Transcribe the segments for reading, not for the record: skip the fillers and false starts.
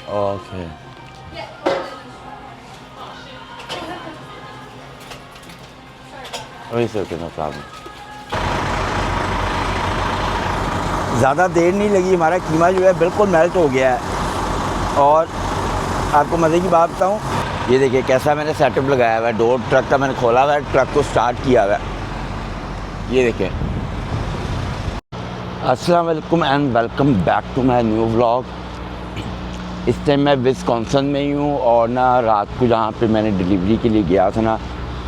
Okay. वही से no problem. ज़्यादा देर नहीं लगी, हमारा कीमा जो है बिल्कुल मेल्ट हो गया है। और आपको मज़े की बात बताऊँ, ये देखिए कैसा मैंने सेटअप लगाया हुआ है। डोर ट्रक का मैंने खोला हुआ है, ट्रक को स्टार्ट किया हुआ है। ये देखिए। अस्सलाम वालेकुम and welcome back to my new vlog. इस टाइम मैं विस्कॉन्सिन में ही हूँ और ना रात को जहाँ पे मैंने डिलीवरी के लिए गया था ना,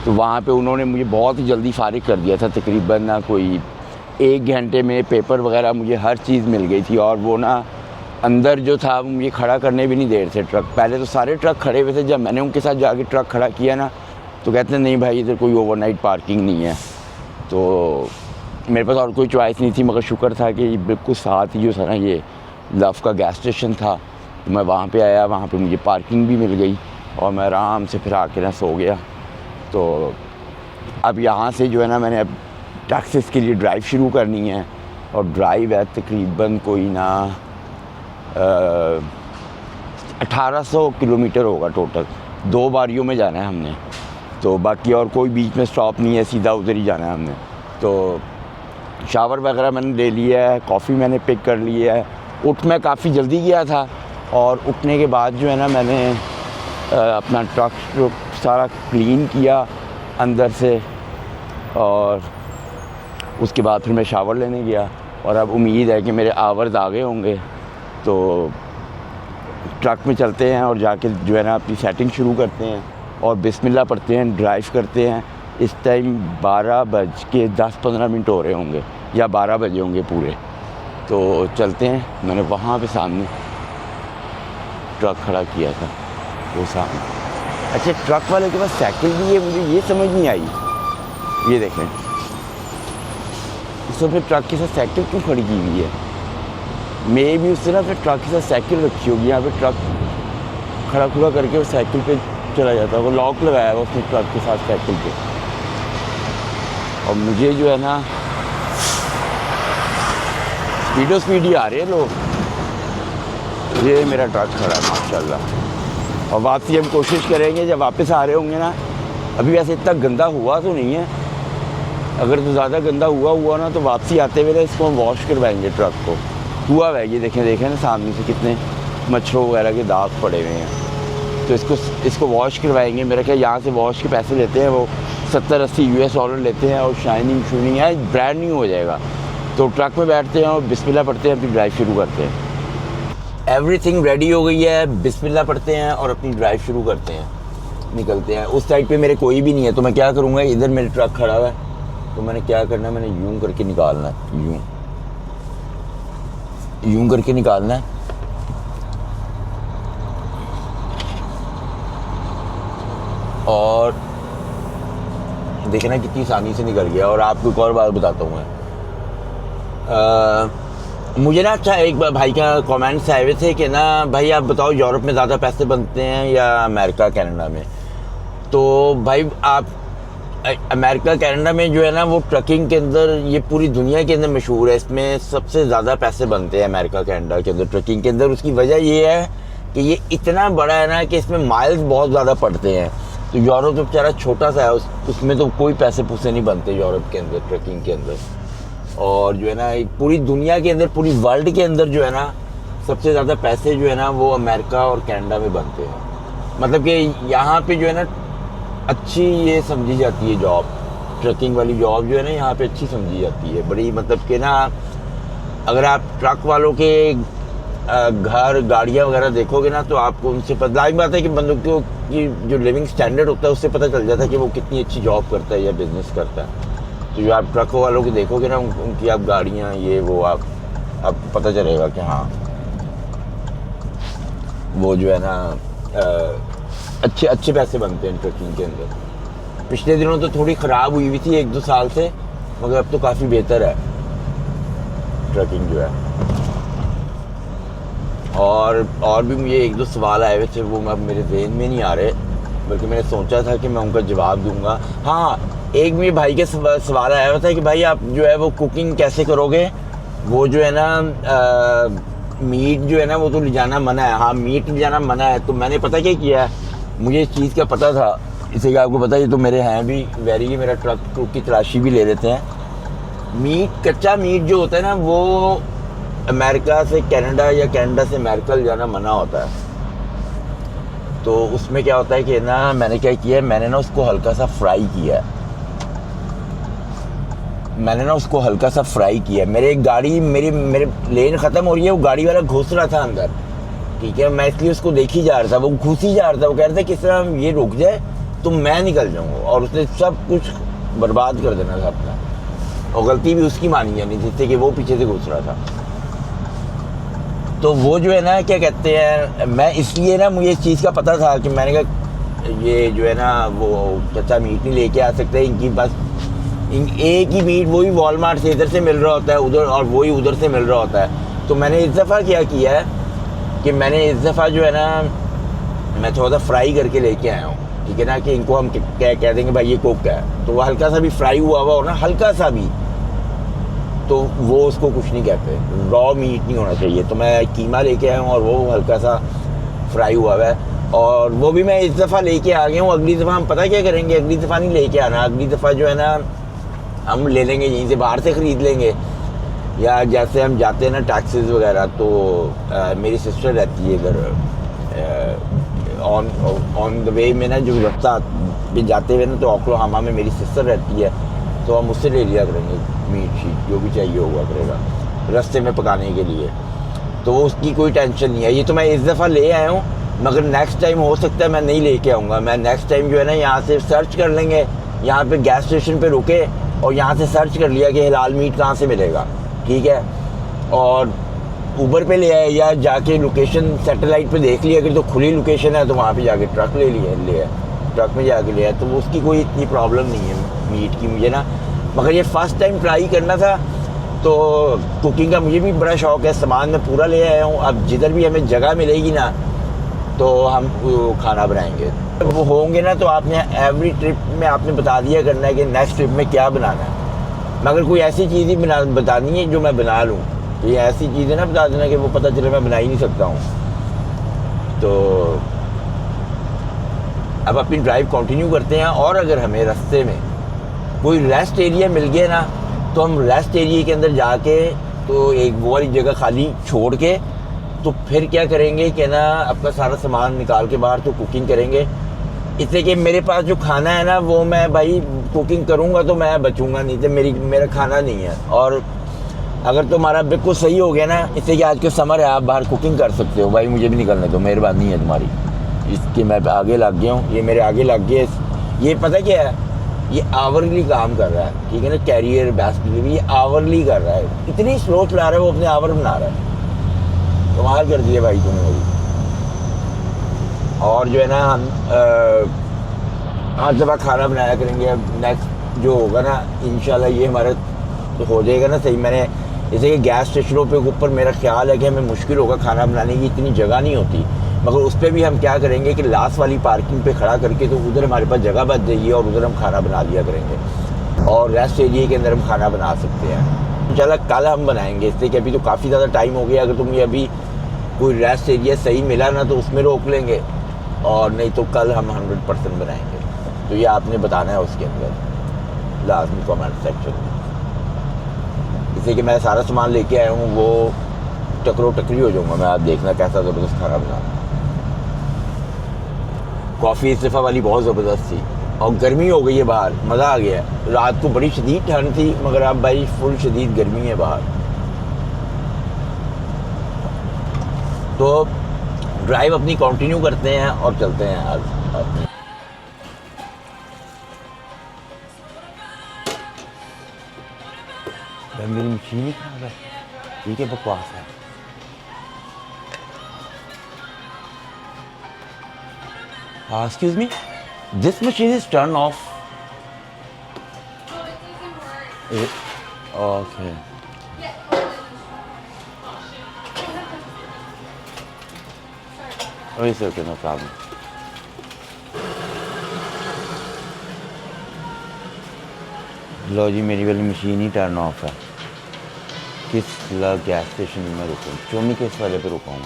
तो वहाँ पे उन्होंने मुझे बहुत ही जल्दी फारिग कर दिया था। तकरीबन ना कोई 1 घंटे में पेपर वगैरह मुझे हर चीज़ मिल गई थी। और वो ना अंदर जो था वो मुझे खड़ा करने भी नहीं दे रहे थे ट्रक। पहले तो सारे ट्रक खड़े हुए थे, जब मैंने उनके साथ जाके ट्रक खड़ा किया ना तो कहते नहीं भाई इधर कोई ओवरनाइट पार्किंग नहीं है। तो मेरे पास और कोई चॉइस नहीं थी, मगर शुक्र था कि बिल्कुल साथ ही जो था ना ये लव का गैस स्टेशन था। तो मैं वहाँ पे आया, वहाँ पे मुझे पार्किंग भी मिल गई और मैं आराम से फिर आके ना सो गया। तो अब यहाँ से जो है ना मैंने अब टैक्सीज़ के लिए ड्राइव शुरू करनी है। और ड्राइव है तकरीबन कोई ना 1800 किलोमीटर होगा टोटल। 2 बारियों में जाना है हमने, तो बाकी और कोई बीच में स्टॉप नहीं है, सीधा उधर ही जाना है हमने। तो शावर वगैरह मैंने ले लिया है, कॉफ़ी मैंने पिक कर ली है। मैं काफ़ी जल्दी गया था और उठने के बाद जो है ना मैंने अपना ट्रक सारा क्लीन किया अंदर से, और उसके बाद फिर मैं शावर लेने गया। और अब उम्मीद है कि मेरे आवर्स आ गए होंगे, तो ट्रक में चलते हैं और जाके जो है ना अपनी सेटिंग शुरू करते हैं और बिस्मिल्लाह पढ़ते हैं, ड्राइव करते हैं। इस टाइम 12:10-15 हो रहे होंगे या 12 बजे होंगे पूरे। तो चलते हैं। मैंने वहाँ पे सामने ट्रक खड़ा किया था, वो सामने। अच्छा, ट्रक वाले के पास साइकिल भी है, मुझे ये समझ नहीं आई। ये देखें, उसने फिर ट्रक के साथ साइकिल क्यों खड़ी की हुई है? मैं भी उससे ना फिर ट्रक के साथ साइकिल रखी होगी। यहाँ पे ट्रक खड़ा खुड़ा करके वो साइकिल पे चला जाता है। वो लॉक लगाया है उसने ट्रक के साथ साइकिल पे। और मुझे जो है ना स्पीड ही आ रहे हैं लोग। ये मेरा ट्रक खड़ा है माशाल्लाह। और वापसी हम कोशिश करेंगे, जब वापस आ रहे होंगे ना, अभी वैसे इतना गंदा हुआ तो नहीं है, अगर तो ज़्यादा गंदा हुआ ना तो वापसी आते हुए ना इसको हम वॉश करवाएंगे ट्रक को। हुआ है ये देखें ना सामने से कितने मच्छरों वगैरह के दाग पड़े हुए हैं। तो इसको वॉश करवाएंगे। मेरा क्या, यहाँ से वॉश के पैसे लेते हैं वो 70-80 US डॉलर लेते हैं और शाइनिंग शूनिंग है, ब्रांड न्यू हो जाएगा। तो ट्रक में बैठते हैं और बिस्मिल्लाह पढ़ते हैं, अपनी ड्राइव शुरू करते हैं। एवरीथिंग रेडी हो गई है, बिस्मिल्लाह पढ़ते हैं और अपनी ड्राइव शुरू करते हैं, निकलते हैं। उस साइड पे मेरे कोई भी नहीं है, तो मैं क्या करूँगा, इधर मेरे ट्रक खड़ा हुआ है, तो मैंने क्या करना है, मैंने यूं करके निकालना है, यूं करके निकालना है। और देखना कितनी आसानी से निकल गया। और आपको एक और बात बताता हूँ मैं, मुझे ना अच्छा एक भाई का कमेंट्स आए हुए थे कि ना भाई आप बताओ यूरोप में ज़्यादा पैसे बनते हैं या अमेरिका कनाडा में। तो भाई आप अमेरिका कनाडा में जो है ना वो ट्रकिंग के अंदर, ये पूरी दुनिया के अंदर मशहूर है, इसमें सबसे ज़्यादा पैसे बनते हैं अमेरिका कनाडा के अंदर ट्रकिंग के अंदर। उसकी वजह ये है कि ये इतना बड़ा है ना कि इसमें माइल्स बहुत ज़्यादा पड़ते हैं। तो यूरोप तो बेचारा छोटा सा है, उसमें तो कोई पैसे पूसे नहीं बनते यूरोप के अंदर ट्रकिंग के अंदर। और जो है ना पूरी दुनिया के अंदर, पूरी वर्ल्ड के अंदर जो है ना सबसे ज़्यादा पैसे जो है ना वो अमेरिका और कनाडा में बनते हैं। मतलब कि यहाँ पे जो है ना अच्छी ये समझी जाती है जॉब, ट्रकिंग वाली जॉब जो है ना यहाँ पे अच्छी समझी जाती है बड़ी। मतलब कि ना अगर आप ट्रक वालों के घर गाड़ियाँ वगैरह देखोगे ना तो आपको उनसे पता, लाइक बात है कि बंदों की जो लिविंग स्टैंडर्ड होता है उससे पता चल जाता है कि वो कितनी अच्छी जॉब करता है या बिजनेस करता है। तो जो आप ट्रक वालों को देखोगे ना उनकी आप गाड़ियाँ ये वो आप पता चलेगा कि हाँ वो जो है ना अच्छे पैसे बनते हैं ट्रकिंग के अंदर। पिछले दिनों तो थोड़ी ख़राब हुई थी 1-2 साल से, मगर अब तो काफ़ी बेहतर है ट्रकिंग जो है। और भी मुझे 1-2 सवाल आए हुए थे, वो अब मेरे ज़हन में नहीं आ रहे, बल्कि मैंने सोचा था कि मैं उनका जवाब दूंगा। हाँ, एक भी भाई के सवाल आया हुआ था कि भाई आप जो है वो कुकिंग कैसे करोगे, वो जो है ना मीट जो है ना वो तो ले जाना मना है। हाँ, मीट ले जाना मना है। तो मैंने पता क्या किया है, मुझे इस चीज़ का पता था, इसे कि आपको पता है ये तो मेरे हैं भी वेरी, ये मेरा ट्रक की तलाशी भी ले लेते हैं। मीट, कच्चा मीट जो होता है ना वो अमेरिका से कनाडा या कनाडा से अमेरिका ले जाना मना होता है। तो उसमें क्या होता है कि ना मैंने क्या किया है, मैंने ना उसको हल्का सा फ्राई किया है। मेरे गाड़ी मेरे लेन ख़त्म हो रही है, वो गाड़ी वाला घुस रहा था अंदर, ठीक है। मैं इसलिए उसको देख ही जा रहा था, वो घुस ही जा रहा था। वो कह रहे थे किस तरह ये रुक जाए तो मैं निकल जाऊँगा, और उसने सब कुछ बर्बाद कर देना था अपना, और गलती भी उसकी मानी जानी थी, जिससे कि वो पीछे से घुस रहा था। तो वो जो है ना क्या कहते हैं, मैं इसलिए ना मुझे इस चीज़ का पता था कि मैंने कहा ये जो है ना वो कच्चा मीट नहीं लेके आ सकते, इनकी बस एक ही मीट वही वॉलमार्ट से इधर से मिल रहा होता है उधर, और वही उधर से मिल रहा होता है। तो मैंने इस दफ़ा क्या किया है कि मैंने इस दफ़ा जो है ना मैं थोड़ा सा फ्राई करके लेके आया हूँ, ठीक है ना, कि इनको हम कह देंगे भाई ये कोक है, तो वो हल्का सा भी फ्राई हुआ हो ना, हल्का सा भी, तो वो उसको कुछ नहीं कहते, रॉ मीट नहीं होना चाहिए। तो मैं कीमा लेके आया हूँ और वो हल्का सा फ्राई हुआ है, और वो भी मैं इस दफ़ा लेके आ गया हूँ। अगली दफ़ा हम पता क्या करेंगे, अगली दफ़ा नहीं लेके आना, अगली दफ़ा जो है ना हम ले लेंगे यहीं से, बाहर से ख़रीद लेंगे, या जैसे हम जाते हैं ना टैक्सीज वगैरह, तो मेरी सिस्टर रहती है इधर ऑन द वे में ना, जो रास्ता पे जाते हुए ना, तो ओक्लाहोमा में मेरी सिस्टर रहती है, तो हम उससे ले लिया करेंगे मीट शीट जो भी चाहिए हुआ करेगा रास्ते में पकाने के लिए। तो उसकी कोई टेंशन नहीं है। ये तो मैं इस दफ़ा ले आया हूँ, मगर नेक्स्ट टाइम हो सकता है मैं नहीं लेके आऊँगा। मैं नेक्स्ट टाइम जो है ना यहाँ से सर्च कर लेंगे, यहाँ पे गैस स्टेशन पे रुके और यहाँ से सर्च कर लिया कि हलाल मीट कहाँ से मिलेगा, ठीक है, और ऊबर पे ले आए या जाके लोकेशन सैटेलाइट पे देख लिया, अगर तो खुली लोकेशन है तो वहाँ पे जाके ट्रक ले ट्रक में जाके ले आए, तो उसकी कोई इतनी प्रॉब्लम नहीं है मीट की मुझे ना। मगर ये फ़र्स्ट टाइम ट्राई करना था, तो कुकिंग का मुझे भी बड़ा शौक़ है, सामान मैं पूरा ले आया हूँ। अब जिधर भी हमें जगह मिलेगी ना तो हम खाना बनाएंगे। वो होंगे ना तो आपने एवरी ट्रिप में आपने बता दिया करना है कि नेक्स्ट ट्रिप में क्या बनाना है, मगर कोई ऐसी चीज़ ही बतानी है जो मैं बना लूँ। तो ये ऐसी चीज़ें ना बता देना कि वो पता चले मैं बना ही नहीं सकता हूँ। तो अब अपनी ड्राइव कंटिन्यू करते हैं, और अगर हमें रास्ते में कोई रेस्ट एरिया मिल गया ना तो हम रेस्ट एरिया के अंदर जाके तो एक वो वाली जगह खाली छोड़ के तो फिर क्या करेंगे कि ना अपना सारा सामान निकाल के बाहर तो कुकिंग करेंगे। इससे कि मेरे पास जो खाना है ना वो मैं भाई कुकिंग करूँगा तो मैं बचूँगा, नहीं तो मेरा खाना नहीं है। और अगर तुम्हारा बिल्कुल सही हो गया ना, इससे कि आज के समर है आप बाहर कुकिंग कर सकते हो, भाई मुझे भी निकलने दो, मेहरबानी है तुम्हारी। इसके मैं आगे लग गया हूँ, ये मेरे आगे लग गए। ये पता क्या है, ये आवरली काम कर रहा है, ठीक है ना, कैरियर बेसिकली ये आवरली कर रहा है, इतनी स्लो चला रहा है वो, अपने आवर बना रहा है। कमाल कर दिया भाई तुमने मेरी। और जो है ना हम हर दफ़ा खाना बनाया करेंगे। अब नेक्स्ट जो होगा ना इंशाल्लाह ये हमारा तो हो जाएगा ना सही। मैंने जैसे कि गैस स्टेशनों पे ऊपर मेरा ख्याल है कि हमें मुश्किल होगा खाना बनाने की, इतनी जगह नहीं होती, मगर उस पर भी हम क्या करेंगे कि लास्ट वाली पार्किंग पे खड़ा करके तो उधर हमारे पास जगह बच जाएगी और उधर हम खाना बना लिया करेंगे, और रेस्ट एरिया के अंदर हम खाना बना सकते हैं। इंशाल्लाह कल हम बनाएंगे, इससे कि अभी तो काफ़ी ज़्यादा टाइम हो गया। अगर तुम्हें अभी कोई रेस्ट एरिया सही मिला ना तो उसमें रोक लेंगे, और नहीं तो कल हम 100% बनाएंगे। तो ये आपने बताना है उसके अंदर लाजमी कमेंट सेक्शन में। इससे कि मैं सारा सामान लेके आया हूँ, वो टकरी हो जाऊँगा मैं, आप देखना कैसा ज़बरदस्त खाना बनाना। कॉफ़ी इस दफ़ा वाली बहुत ज़बरदस्त थी, और गर्मी हो गई है बाहर, मज़ा आ गया है। रात को बड़ी शदीद ठंड थी, मगर अब भाई फुल शदीद गर्मी है बाहर। तो ड्राइव अपनी कंटिन्यू करते हैं और चलते हैं आज अपनी। मेरी मशीन ही खराब है, ठीक है, बकवास है। Excuse me, this machine is turn off. Okay, okay, no problem. लो जी, मेरी वाली मशीन ही टर्न ऑफ है, किस गैस स्टेशन में मैं रुकूँ? चोमी किस वाले पे रुका हूँ?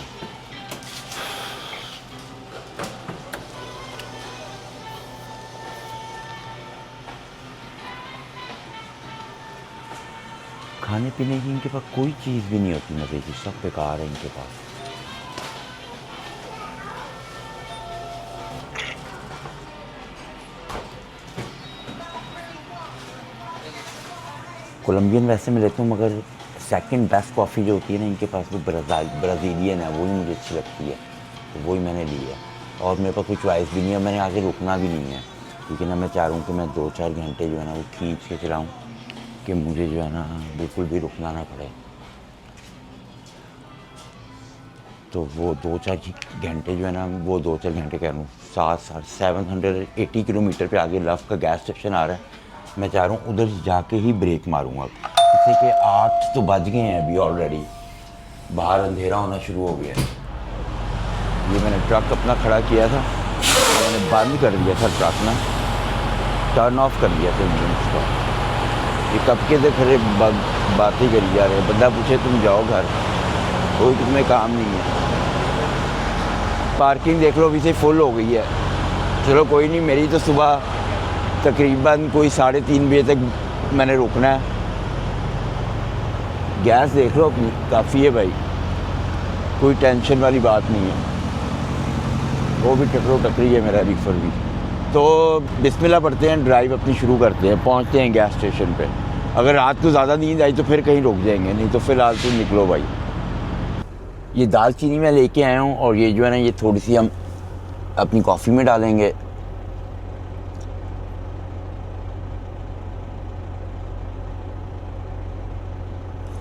खाने पीने की इनके पास कोई चीज़ भी नहीं होती मज़े की, सब बेकार है इनके पास। कोलंबियन वैसे मैं लेता हूँ, मगर सेकंड बेस्ट कॉफ़ी जो होती है ना इनके पास, वो ब्राज़ीलियन है, वही मुझे अच्छी लगती है, तो वही मैंने ली है। और मेरे पास कोई चॉइस भी नहीं है, मैंने आगे रुकना भी नहीं है, क्योंकि ना मैं चाह रहा हूँ कि मैं 2-4 घंटे जो है ना वो खींच के चलाऊँ, कि मुझे जो है ना बिल्कुल भी रुकना ना पड़े। तो वो 2-4 घंटे जो है ना, वो 2-4 घंटे कह रहा हूँ, 780 किलोमीटर पे आगे लव का गैस स्टेशन आ रहा है। मैं चाह रहा हूँ उधर जाके ही ब्रेक मारूंगा। जैसे कि 8 तो बज गए हैं अभी ऑलरेडी, बाहर अंधेरा होना शुरू हो गया है। ये मैंने ट्रक अपना खड़ा किया था, मैंने बंद कर दिया था ट्रक ना, टर्न ऑफ कर दिया था इंजन उसका। ये कब के से खड़े बातें करी जा रहे हैं। बंदा पूछे तुम जाओ घर, कोई तुम्हें काम नहीं है। पार्किंग देख लो अभी से फुल हो गई है। चलो कोई नहीं, मेरी तो सुबह तकरीबन कोई 3:30 बजे तक मैंने रुकना है। गैस देख लो अपनी काफ़ी है भाई, कोई टेंशन वाली बात नहीं है। वो भी टकरो टकरी है मेरा रिफर भी। तो बिस्मिल्लाह पढ़ते हैं, ड्राइव अपनी शुरू करते हैं, पहुंचते हैं गैस स्टेशन पे। अगर रात को ज़्यादा नींद आई तो फिर कहीं रुक जाएंगे, नहीं तो फ़िलहाल तो निकलो भाई। ये दालचीनी मैं लेके आया हूँ, और ये जो है ना ये थोड़ी सी हम अपनी कॉफ़ी में डालेंगे।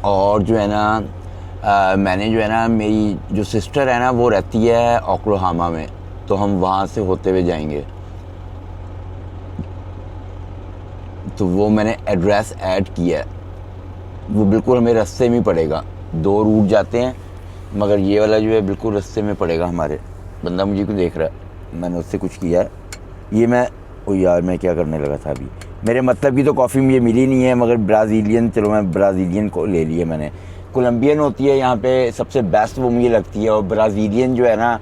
और जो है ना मैंने जो है ना, मेरी जो सिस्टर है ना वो रहती है ओक्लाहोमा में, तो हम वहाँ से होते हुए जाएंगे। तो वो मैंने एड्रेस ऐड किया है, वो बिल्कुल हमें रास्ते में पड़ेगा। 2 रूट जाते हैं, मगर ये वाला जो है बिल्कुल रास्ते में पड़ेगा हमारे। बंदा मुझे क्यों देख रहा है, मैंने उससे कुछ किया है। ये मैं ओ यार मैं क्या करने लगा था अभी, मेरे मतलब की तो कॉफ़ी मुझे मिली नहीं है, मगर ब्राज़ीलियन, चलो मैं ब्राज़ीलियन को ले लिया मैंने। कोलंबियन होती है यहाँ पे सबसे बेस्ट, वो मुझे लगती है। और ब्राज़ीलियन जो है ना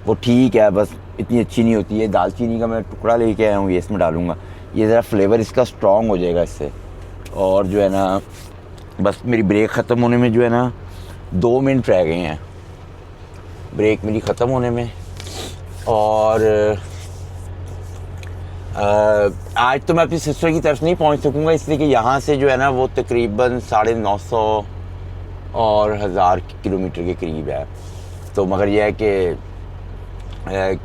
वो ठीक है, बस इतनी अच्छी नहीं होती है। दालचीनी का मैं टुकड़ा लेके आया हूँ, ये इसमें डालूँगा, ये ज़रा फ्लेवर इसका स्ट्रॉन्ग हो जाएगा इससे। और जो है ना बस मेरी ब्रेक ख़त्म होने में जो है ना 2 मिनट रह गए हैं ब्रेक मेरी ख़त्म होने में। और आज तो मैं अपनी सिस्टर की तरफ नहीं पहुंच सकूंगा, इसलिए कि यहाँ से जो है ना वो तकरीबन 950 और 1000 किलोमीटर के करीब है। तो मगर यह है कि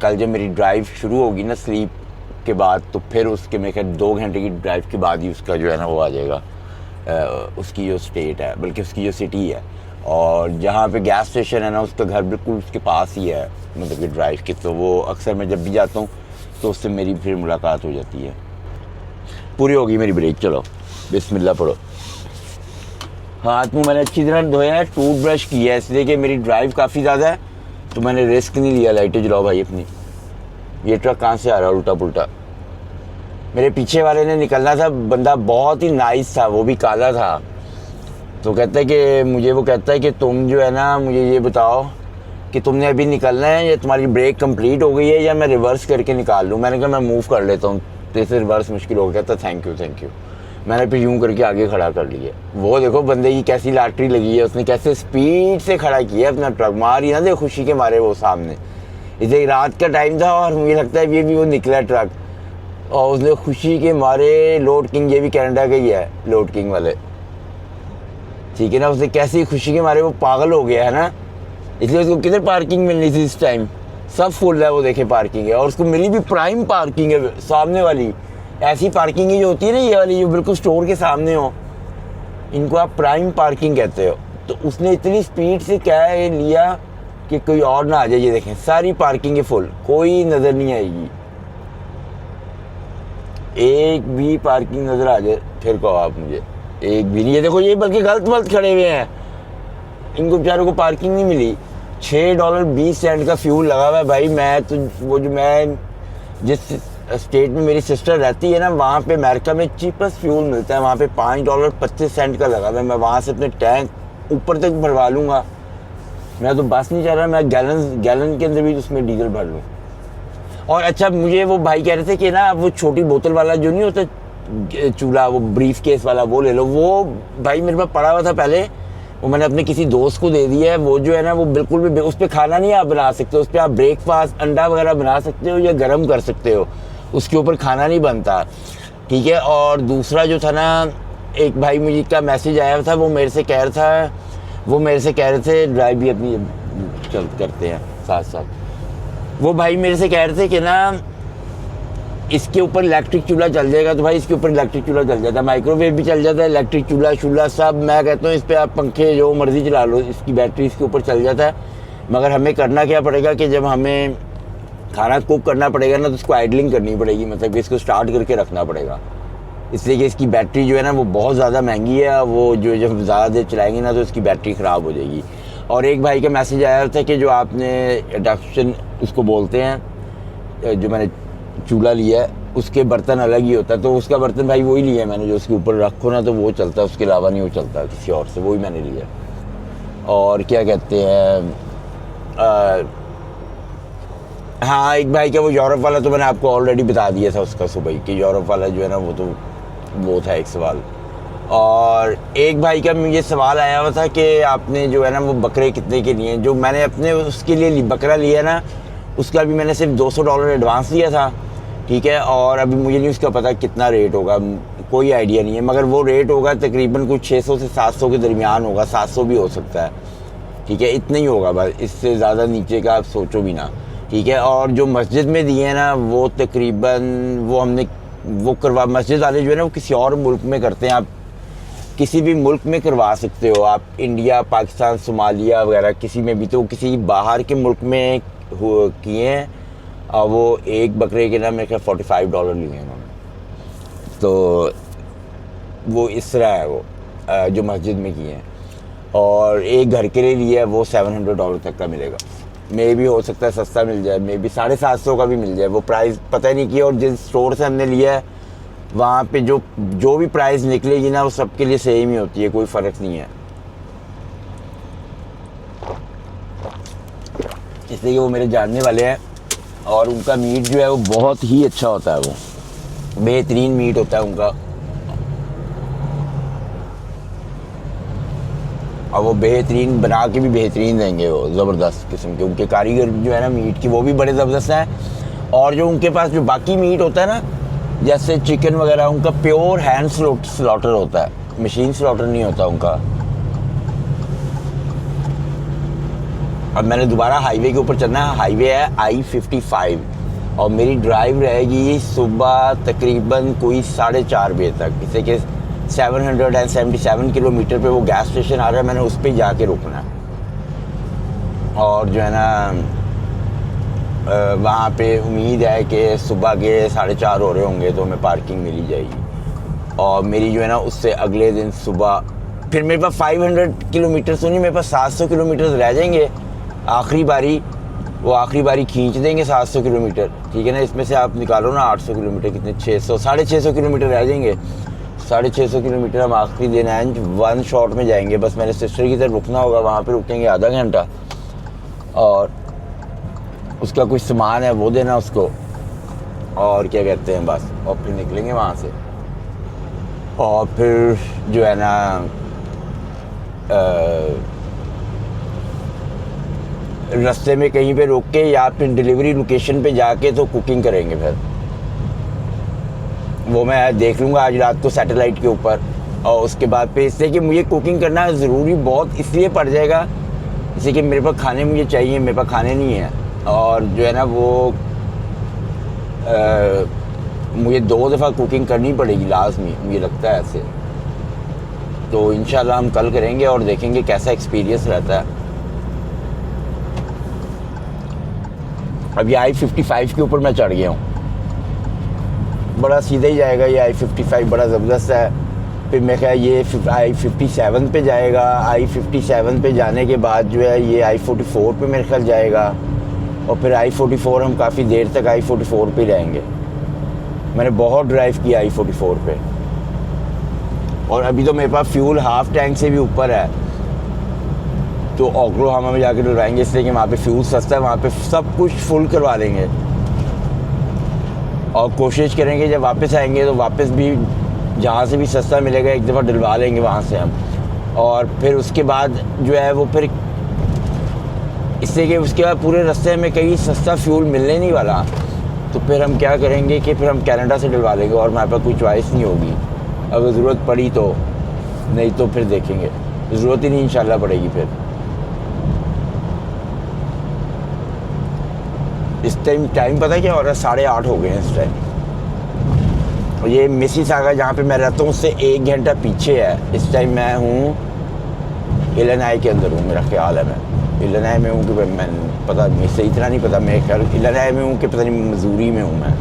कल जब मेरी ड्राइव शुरू होगी ना स्लीप के बाद, तो फिर उसके मेरे ख्याल 2 घंटे की ड्राइव के बाद ही उसका जो है ना वो आ जाएगा, उसकी जो स्टेट है, बल्कि उसकी जो सिटी है। और जहाँ पे गैस स्टेशन है ना उसका घर बिल्कुल उसके पास ही है, मतलब कि ड्राइव के। तो वो अक्सर मैं जब भी जाता हूँ तो उससे मेरी फिर मुलाकात हो जाती है। पूरी होगी मेरी ब्रेक, चलो बिस्मिल्लाह पढ़ो। हाथ मुँह मैंने अच्छी तरह धोया है, टूथ ब्रश किया है, इसलिए कि मेरी ड्राइव काफ़ी ज़्यादा है तो मैंने रिस्क नहीं लिया। लाइटें जलाओ भाई अपनी। ये ट्रक कहाँ से आ रहा है उल्टा पुल्टा? मेरे पीछे वाले ने निकलना था, बंदा बहुत ही नाइस था, वो भी काला था। तो कहता है कि मुझे, वो कहता है कि तुम जो है ना मुझे ये बताओ कि तुमने अभी निकलना है या तुम्हारी ब्रेक कंप्लीट हो गई है या मैं रिवर्स करके निकाल लूँ। मैंने कहा मैं मूव कर लेता हूँ, तो इसे रिवर्स मुश्किल हो गया। कहता थैंक यू। मैंने फिर यूँ करके आगे खड़ा कर लिया। वो देखो बंदे की कैसी लॉटरी लगी है, उसने कैसे स्पीड से खड़ा किया अपना ट्रक, मारी ना दे खुशी के मारे वो सामने। इसे रात का टाइम था और मुझे लगता है ये भी वो निकला ट्रक, और उसने खुशी के मारे लोड किंग, ये भी कनाडा का ही है लोड किंग वाले, ठीक है ना। उसने कैसी खुशी के मारे वो पागल हो गया है ना, इसलिए उसको किधर पार्किंग मिलनी थी इस टाइम, सब फुल है वो देखे पार्किंग है। और उसको मिली भी प्राइम पार्किंग है सामने वाली। ऐसी पार्किंग ही जो होती है ना ये वाली, जो बिल्कुल स्टोर के सामने हो, इनको आप प्राइम पार्किंग कहते हो। तो उसने इतनी स्पीड से क्या है लिया कि कोई और ना आ जाए। ये देखें सारी पार्किंग है फुल, कोई नज़र नहीं आएगी, एक भी पार्किंग नज़र आ जाए फिर कहो आप मुझे, एक भी नहीं। ये देखो ये बल्कि गलत खड़े हुए हैं, इनको बेचारों को पार्किंग नहीं मिली। $6.20 का फ्यूल लगा हुआ है भाई। मैं तो वो जो मैं जिस स्टेट में मेरी सिस्टर रहती है ना, वहाँ पे अमेरिका में चीपेस्ट फ्यूल मिलता है, वहाँ पे $5.25 का लगा हुआ है। मैं वहाँ से अपने टैंक ऊपर तक भरवा लूँगा। मैं तो बस नहीं चल रहा, मैं गैलन के अंदर भी उसमें डीजल भर लूँ। और अच्छा, मुझे वो भाई कह रहे थे कि ना वो छोटी बोतल वाला जो नहीं होता चूल्हा, वो ब्रीफ केस वाला, वो ले लो। वो भाई मेरे पास पड़ा हुआ था पहले, वो मैंने अपने किसी दोस्त को दे दिया है। वो जो है ना वो बिल्कुल भी, उस पर खाना नहीं आप बना सकते, उस पर आप ब्रेकफास्ट अंडा वगैरह बना सकते हो या गर्म कर सकते हो, उसके ऊपर खाना नहीं बनता, ठीक है। और दूसरा जो था ना, एक भाई मुझे का मैसेज आया था, वो मेरे से कह रहे थे ड्राइव भी अपनी चल करते हैं साथ साथ। वो भाई मेरे से कह रहे थे कि ना इसके ऊपर इलेक्ट्रिक चूल्हा चल जाएगा। तो भाई इसके ऊपर इलेक्ट्रिक चूल्हा चल जाता है, माइक्रोवेव भी चल जाता है, इलेक्ट्रिक चूल्हा सब। मैं कहता हूँ इस पर आप पंखे जो मर्जी चला लो, इसकी बैटरी इसके ऊपर चल जाता है। मगर हमें करना क्या पड़ेगा कि जब हमें खाना कुक करना पड़ेगा ना, तो उसको आइडलिंग करनी पड़ेगी, मतलब कि इसको स्टार्ट करके रखना पड़ेगा, इसलिए कि इसकी बैटरी जो है ना वो बहुत ज़्यादा महंगी है। वो जो जब ज़्यादा देर चलाएंगे ना तो इसकी बैटरी ख़राब हो जाएगी। और एक भाई का मैसेज आया था कि जो आपने इंडक्शन उसको बोलते हैं, जो मैंने चूल्हा लिया है उसके बर्तन अलग ही होता है, तो उसका बर्तन भाई वही लिया है मैंने, जो उसके ऊपर रखो ना तो वो चलता है, उसके अलावा नहीं वो चलता किसी और से, वही मैंने लिया। और क्या कहते हैं, हाँ एक भाई का वो यूरोप वाला तो मैंने आपको ऑलरेडी बता दिया था उसका सुबह कि यूरोप वाला जो है ना वो था एक सवाल। और एक भाई का मुझे सवाल आया हुआ था कि आपने जो है ना वो बकरे कितने के लिए, जो मैंने अपने उसके लिए बकरा लिया ना, उसका भी मैंने सिर्फ $200 एडवांस दिया था, ठीक है। और अभी मुझे नहीं उसका पता कितना रेट होगा, कोई आइडिया नहीं है, मगर वो रेट होगा तकरीबन कुछ 600 से 700 के दरमियान होगा, 700 भी हो सकता है, ठीक है, इतना ही होगा बस, इससे ज़्यादा नीचे का आप सोचो भी ना, ठीक है। और जो मस्जिद में दिए हैं ना वो तकरीबन वो हमने वो करवा, मस्जिद वाले जो है ना वो किसी और मुल्क में करते हैं, आप किसी भी मुल्क में करवा सकते हो, आप इंडिया, पाकिस्तान, सोमालिया वगैरह किसी में भी, तो किसी बाहर के मुल्क में किए हैं। और वो एक बकरे के ना मेरे ख्याल $45 लिए हैं उन्होंने, तो वो इस तरह है वो जो मस्जिद में किए हैं। और एक घर के लिए लिया है वो $700 तक का मिलेगा, मे भी हो सकता है सस्ता मिल जाए, मे भी 750 का भी मिल जाए, वो प्राइस पता ही नहीं किया। और जिस स्टोर से हमने लिया है वहाँ पे जो भी प्राइस निकलेगी ना वो सबके लिए सेम ही होती है, कोई फ़र्क नहीं है, इसलिए वो मेरे जानने वाले हैं। और उनका मीट जो है वो बहुत ही अच्छा होता है, वो बेहतरीन मीट होता है उनका, और वो बेहतरीन बना के भी बेहतरीन देंगे, वो ज़बरदस्त किस्म के उनके कारीगर जो है ना मीट की, वो भी बड़े ज़बरदस्त हैं। और जो उनके पास जो बाकी मीट होता है ना, जैसे चिकन वगैरह, उनका प्योर हैंड स्लॉटर होता है, मशीन स्लॉटर नहीं होता उनका। अब मैंने दोबारा हाईवे के ऊपर चलना है, हाईवे है I-55, और मेरी ड्राइव रहेगी सुबह तकरीबन कोई 4:30 बजे तक, जैसे कि 777 किलोमीटर पे वो गैस स्टेशन आ रहा है, मैंने उस पर जाके रुकना है। और जो है ना वहाँ पे उम्मीद है कि सुबह के 4:30 हो रहे होंगे तो हमें पार्किंग मिली जाएगी। और मेरी जो है ना उससे अगले दिन सुबह फिर मेरे पास 500 किलोमीटर सुनिए, मेरे पास 700 किलोमीटर रह जाएंगे, आखिरी बारी खींच देंगे 700 किलोमीटर, ठीक है ना। इसमें से आप निकालो ना 800 किलोमीटर कितने, 600 किलोमीटर रह जाएंगे। 650 किलोमीटर हम आखिरी दिन एंड वन शॉट में जाएंगे। बस मेरे सिस्टर की तरफ रुकना होगा, वहाँ पे रुकेंगे आधा घंटा, और उसका कुछ सामान है वो देना उसको, और क्या कहते हैं बस, और फिर निकलेंगे वहाँ से। और फिर जो है ना रास्ते में कहीं पे रोक के या फिर डिलीवरी लोकेशन पे जाके तो कुकिंग करेंगे, फिर वो मैं देख लूँगा आज रात को सैटेलाइट के ऊपर। और उसके बाद पे इससे कि मुझे कुकिंग करना ज़रूरी बहुत इसलिए पड़ जाएगा, जैसे कि मेरे पास खाने मुझे चाहिए, मेरे पास खाने नहीं है। और जो है ना वो मुझे 2 दफ़ा कुकिंग करनी पड़ेगी लाजमी, मुझे लगता है ऐसे। तो इंशाल्लाह हम कल करेंगे और देखेंगे कैसा एक्सपीरियंस रहता है। अभी I-55 के ऊपर मैं चढ़ गया हूँ, बड़ा सीधा ही जाएगा ये I-55, बड़ा ज़बरदस्त है। फिर मैं क्या ये I-57 पे जाएगा, I-57 पे जाने के बाद जो है ये I-44 पे मेरे ख्याल जाएगा, और फिर I-44 हम काफ़ी देर तक I-44 पे रहेंगे। मैंने बहुत ड्राइव किया I-44 पे, और अभी तो मेरे पास फ्यूल हाफ टैंक से भी ऊपर है, तो ओक्लाहोमा में जाकर डलवाएंगे, इसलिए कि वहाँ पे फ्यूल सस्ता है, वहाँ पे सब कुछ फुल करवा लेंगे। और कोशिश करेंगे जब वापस आएंगे तो वापस भी जहाँ से भी सस्ता मिलेगा एक दफ़ा डलवा लेंगे वहाँ से हम। और फिर उसके बाद जो है वो फिर इससे कि उसके बाद पूरे रास्ते में कहीं सस्ता फ्यूल मिलने नहीं वाला, तो फिर हम क्या करेंगे कि फिर हम कनाडा से डलवा लेंगे और हमारे पास कोई चॉइस नहीं होगी। अगर ज़रूरत पड़ी तो, नहीं तो फिर देखेंगे, ज़रूरत ही नहीं इंशाल्लाह पड़ेगी। फिर इस टाइम पता है क्या हो रहा है, 8:30 हो गए हैं इस टाइम। ये मिसिसागा जहाँ पे मैं रहता हूँ उससे 1 घंटा पीछे है। इस टाइम मैं हूँ इलिनॉय के अंदर हूँ, मेरा ख्याल है मैं इलिनॉय में हूँ कि मैं पता नहीं, सही इतना नहीं पता, मेरे ख्याल इलिनॉय में हूँ कि पता नहीं मसूरी में हूँ मैं।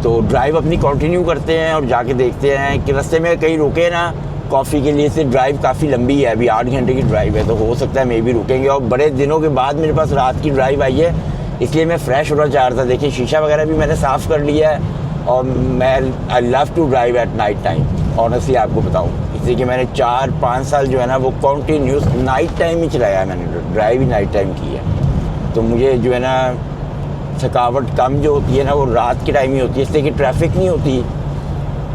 तो ड्राइव अपनी कंटिन्यू करते हैं और जाके देखते हैं कि रास्ते में कहीं रुके ना कॉफ़ी के लिए। से ड्राइव काफ़ी लंबी है, अभी 8 घंटे की ड्राइव है, तो हो सकता है मे भी रुकेंगे। और बड़े दिनों के बाद मेरे पास रात की ड्राइव आई है, इसलिए मैं फ़्रेश होना चाह रहा था। देखिए शीशा वगैरह भी मैंने साफ़ कर लिया है। और मैं I love to drive at night time, honestly आपको बताऊँ, इसलिए कि मैंने 4-5 साल जो है ना वो कॉन्टीन्यूस नाइट टाइम ही चलाया है, मैंने ड्राइव ही नाइट टाइम की है। तो मुझे जो है ना थकावट कम जो होती है ना वो रात के टाइम ही होती है, इसलिए कि ट्रैफिक नहीं होती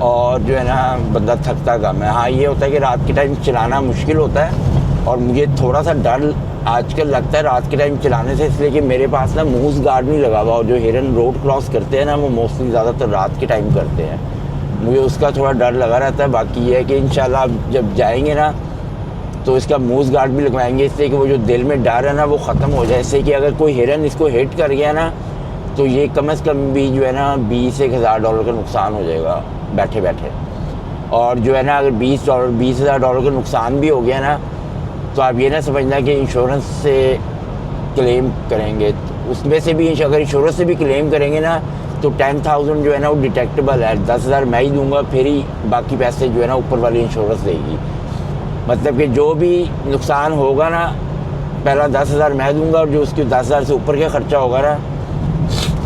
और जो है ना बंदा थकता कम है। हाँ ये होता है कि रात के टाइम चलाना मुश्किल होता है और मुझे थोड़ा सा डर आजकल लगता है रात के टाइम चलाने से, इसलिए कि मेरे पास ना मूस गार्ड नहीं लगा हुआ और जो हिरन रोड क्रॉस करते हैं ना वो मोस्टली ज़्यादातर रात के टाइम करते हैं, मुझे उसका थोड़ा डर लगा रहता है। बाकी ये है कि इंशाल्लाह जब जाएंगे ना तो इसका मूस गार्ड भी लगवाएंगे, इससे कि वो जो दिल में डर है ना वो ख़त्म हो जाए। इससे कि अगर कोई हिरन इसको हिट कर गया ना तो ये कम से कम भी जो है ना $20,000 का नुकसान हो जाएगा बैठे बैठे। और जो है ना अगर $20,000 का नुकसान भी हो गया ना तो आप ये ना समझना कि इंश्योरेंस से क्लेम करेंगे, तो उसमें से भी अगर इंश्योरेंस से भी क्लेम करेंगे ना तो 10,000 जो है ना वो डिटेक्टेबल है, 10,000 मैं ही दूंगा, फिर ही बाकी पैसे जो है ना ऊपर वाली इंश्योरेंस देगी। मतलब कि जो भी नुकसान होगा ना पहला 10,000 मैं दूंगा और जो उसके 10,000 से ऊपर का खर्चा होगा ना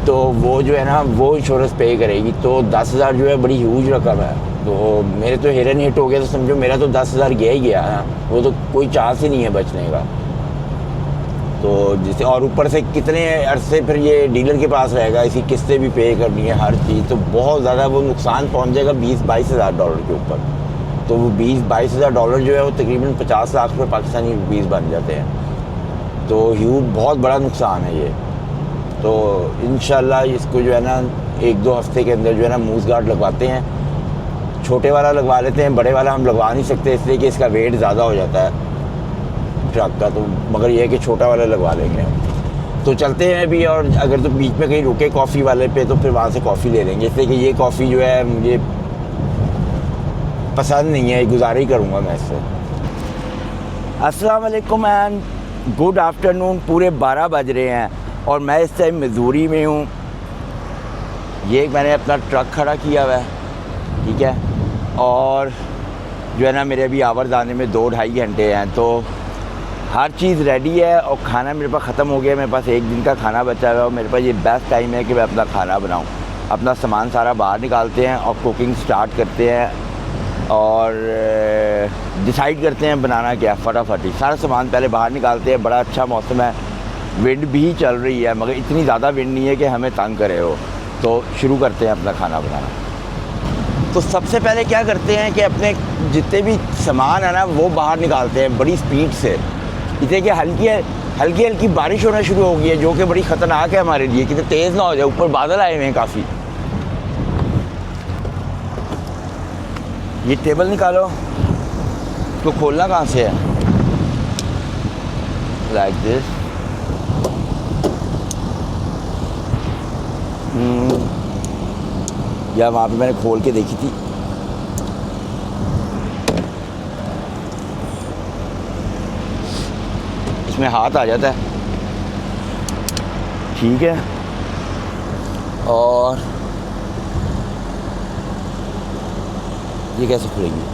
तो वो जो है ना वो इंश्योरेंस पे करेगी। तो 10,000 जो है बड़ी ह्यूज रकम है। तो मेरे तो हिरन हिट हो गया तो समझो मेरा तो 10,000 गया ही गया ना, वो तो कोई चांस ही नहीं है बचने का। तो जैसे और ऊपर से कितने अरसे फिर ये डीलर के पास रहेगा, इसकी किस्तें भी पे करनी है हर चीज़, तो बहुत ज़्यादा वो नुकसान पहुंच जाएगा $20,000-22,000 के ऊपर। तो वो $20,000-22,000 जो है वो तकरीबन 50 लाख रुपये पाकिस्तानी रुपीस बन जाते हैं। तो बहुत बड़ा नुकसान है ये। तो इंशाल्लाह इसको जो है ना 1-2 हफ्ते के अंदर जो है ना मूस गार्ड लगवाते हैं। छोटे वाला लगवा लेते हैं, बड़े वाला हम लगवा नहीं सकते इसलिए कि इसका वेट ज़्यादा हो जाता है ट्रक का, तो मगर ये है कि छोटा वाला लगवा लेंगे। तो चलते हैं अभी, और अगर तो बीच में कहीं रुके कॉफ़ी वाले पे तो फिर वहाँ से कॉफ़ी ले लेंगे, इसलिए कि ये कॉफ़ी जो है मुझे पसंद नहीं है, गुजारा ही करूँगा मैं इससे। अस्सलाम वालेकुम एंड गुड आफ्टरनून। पूरे 12 बज रहे हैं और मैं इस टाइम मसूरी में हूँ। ये मैंने अपना ट्रक खड़ा किया हुआ है, ठीक है, और जो है ना मेरे अभी आवर आने में 2-2.5 घंटे हैं, तो हर चीज़ रेडी है और खाना मेरे पास ख़त्म हो गया। मेरे पास 1 दिन का खाना बचा हुआ है और मेरे पास ये बेस्ट टाइम है कि मैं अपना खाना बनाऊँ। अपना सामान सारा बाहर निकालते हैं और कुकिंग स्टार्ट करते हैं और डिसाइड करते हैं बनाना क्या। फटाफट ही सारा सामान पहले बाहर निकालते हैं। बड़ा अच्छा मौसम है, विंड भी चल रही है मगर इतनी ज़्यादा विंड नहीं है कि हमें तंग करे हो। तो शुरू करते हैं अपना खाना बनाना। तो सबसे पहले क्या करते हैं कि अपने जितने भी सामान है ना वो बाहर निकालते हैं बड़ी स्पीड से, इसलिए कि हल्की हल्की बारिश होना शुरू हो गई है जो कि बड़ी ख़तरनाक है हमारे लिए, कितने तेज़ ना हो जाए। ऊपर बादल आए हुए हैं काफ़ी। ये टेबल निकालो, इसको खोलना कहाँ से है, लाइक दिस। या वहाँ पे मैंने खोल के देखी थी। इसमें हाथ आ जाता है, ठीक है। और ये कैसे खुलेगी,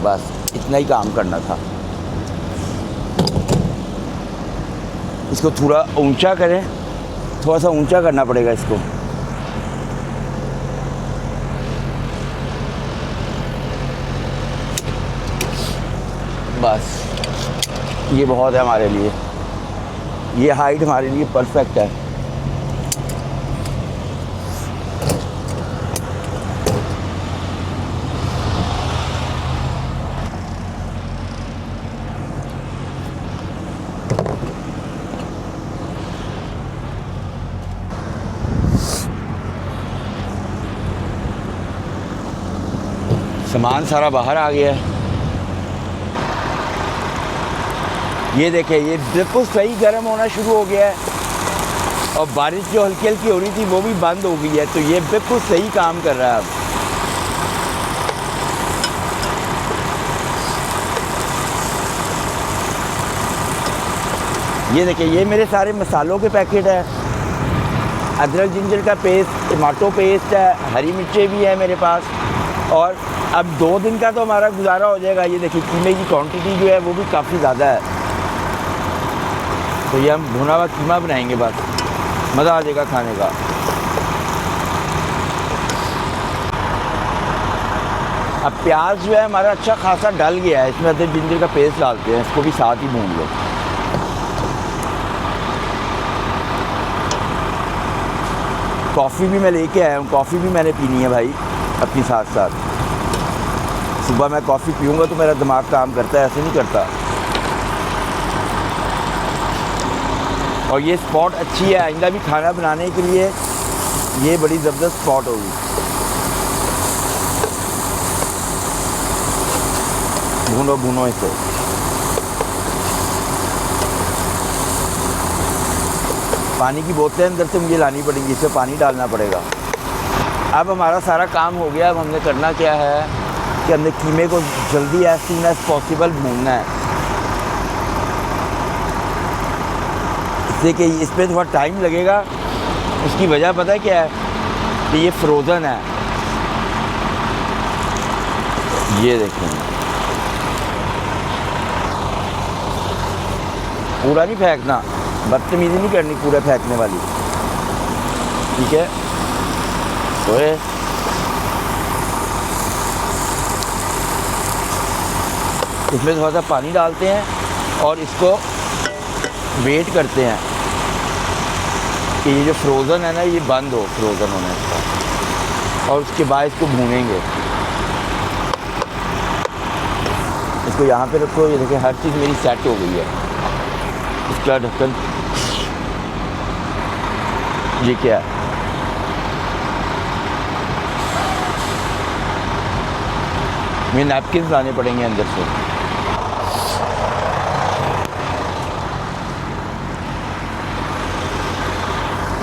बस इतना ही काम करना था। इसको थोड़ा ऊंचा करें, थोड़ा सा ऊंचा करना पड़ेगा इसको। बस ये बहुत है हमारे लिए, ये हाइट हमारे लिए परफेक्ट है। सामान सारा बाहर आ गया है। ये देखिए, ये बिल्कुल सही गर्म होना शुरू हो गया है और बारिश जो हल्की हल्की हो रही थी वो भी बंद हो गई है, तो ये बिल्कुल सही काम कर रहा है अब। ये देखिए, ये मेरे सारे मसालों के पैकेट है, अदरक जिंजर का पेस्ट, टमाटो पेस्ट है, हरी मिर्चें भी है मेरे पास। और अब 2 दिन का तो हमारा गुजारा हो जाएगा। ये देखिए, कीमे की क्वांटिटी जो है वो भी काफ़ी ज़्यादा है, तो ये हम भुना हुआ कीमा बनाएंगे, बस मज़ा आ जाएगा खाने का। अब प्याज जो है हमारा अच्छा खासा डल गया है, इसमें अदरक जिंजर का पेस्ट डालते हैं, इसको भी साथ ही भून लो। कॉफ़ी भी मैं लेके आया हूँ, कॉफ़ी भी मैंने पीनी है भाई अपनी साथ साथ। सुबह मैं कॉफ़ी पीऊँगा तो मेरा दिमाग काम करता है, ऐसे नहीं करता। और ये स्पॉट अच्छी है, आइंदा भी खाना बनाने के लिए ये बड़ी ज़बरदस्त स्पॉट होगी। भूनो भूनो इसे। पानी की बोतलें अंदर से मुझे लानी पड़ेंगी, इसमें पानी डालना पड़ेगा। अब हमारा सारा काम हो गया। अब हमने करना क्या है कि हमने कीमे को जल्दी एज सून एज पॉसिबल भूनना है, इससे कि इसमें थोड़ा टाइम लगेगा। उसकी वजह पता है क्या है कि ये फ्रोज़न है। ये देखें, पूरा नहीं फेंकना, बदतमीज़ी नहीं करनी पूरा फेंकने वाली, ठीक है। तो इसमें थोड़ा सा पानी डालते हैं और इसको वेट करते हैं कि ये जो फ्रोज़न है ना ये बंद हो, फ्रोज़न होने का, और उसके बाद इसको भूनेंगे। इसको यहाँ पे रखो। ये देखिए, हर चीज़ मेरी सेट हो गई है। इसका ढक्कन, ये क्या है, मुझे नैपकिन लाने पड़ेंगे अंदर से।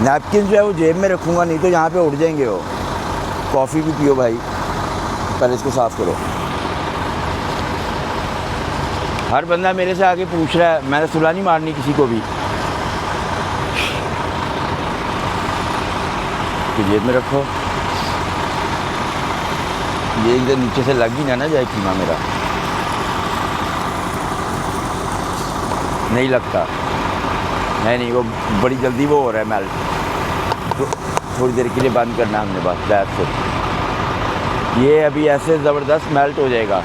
नैपकिन जो है वो जेब में रखूँगा, नहीं तो यहाँ पे उड़ जाएंगे वो। कॉफ़ी भी पियो भाई, पहले इसको साफ़ करो। हर बंदा मेरे से आके पूछ रहा है, मैंने सुलह नहीं मारनी किसी को भी। तो जेब में रखो, ये एकदम नीचे से लग ही ना जाए कीमा मेरा। नहीं लगता, नहीं, वो बड़ी जल्दी वो हो रहा है मेल्ट। तो थोड़ी देर के लिए बंद करना हमने, बस दैट्स इट। ये अभी ऐसे ज़बरदस्त मेल्ट हो जाएगा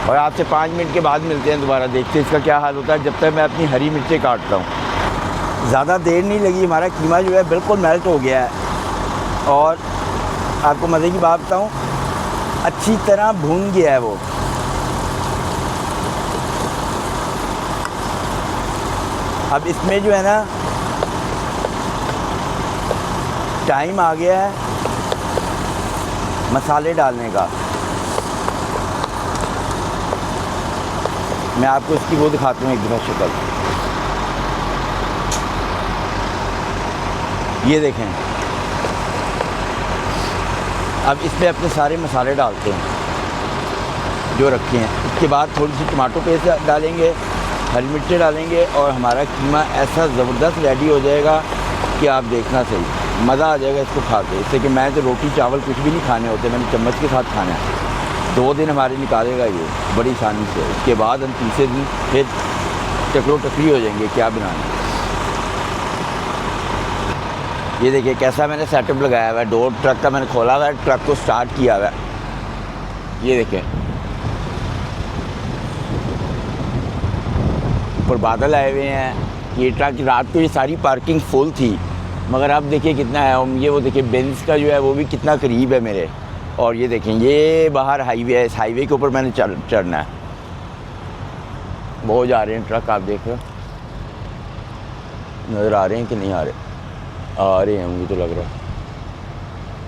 और आपसे 5 मिनट के बाद मिलते हैं दोबारा, देखते हैं इसका क्या हाल होता है। जब तक मैं अपनी हरी मिर्चें काटता हूँ। ज़्यादा देर नहीं लगी, हमारा कीमा जो है बिल्कुल मेल्ट हो गया है और आपको मज़े की बात बताऊँ, अच्छी तरह भून गया है वो। अब इसमें जो है ना टाइम आ गया है मसाले डालने का। मैं आपको इसकी वो दिखाता हूँ एक दफ़ा शक्ल। ये देखें, अब इसमें अपने सारे मसाले डालते हैं जो रखे हैं। इसके बाद थोड़ी सी टमाटो पेस्ट डालेंगे, हरी मिर्चें डालेंगे और हमारा कीमा ऐसा ज़बरदस्त रेडी हो जाएगा कि आप देखना सही, मज़ा आ जाएगा इसको खा के। इससे कि मैं तो रोटी चावल कुछ भी नहीं खाने होते, मैंने चम्मच के साथ खाना है। 2 दिन हमारे निकालेगा ये बड़ी आसानी से। उसके बाद हम तीसरे दिन फिर टकरो टकरी हो जाएंगे क्या बनाना। ये देखिए कैसा मैंने सेटअप लगाया हुआ है। डोर ट्रक का मैंने खोला हुआ है, ट्रक को स्टार्ट किया हुआ है। ये देखिए ऊपर बादल आए हुए हैं। ये ट्रक रात को ये सारी पार्किंग फुल थी, मगर अब देखिए कितना है। ये वो देखिए बेंज का जो है वो भी कितना करीब है मेरे। और ये देखें ये बाहर हाईवे है, इस हाईवे के ऊपर मैंने चढ़ना है। बहुत जा रहे हैं ट्रक, आप देख रहे हो, नज़र आ रहे हैं कि नहीं आ रहे? आ रहे हैं, मुझे तो लग रहा है।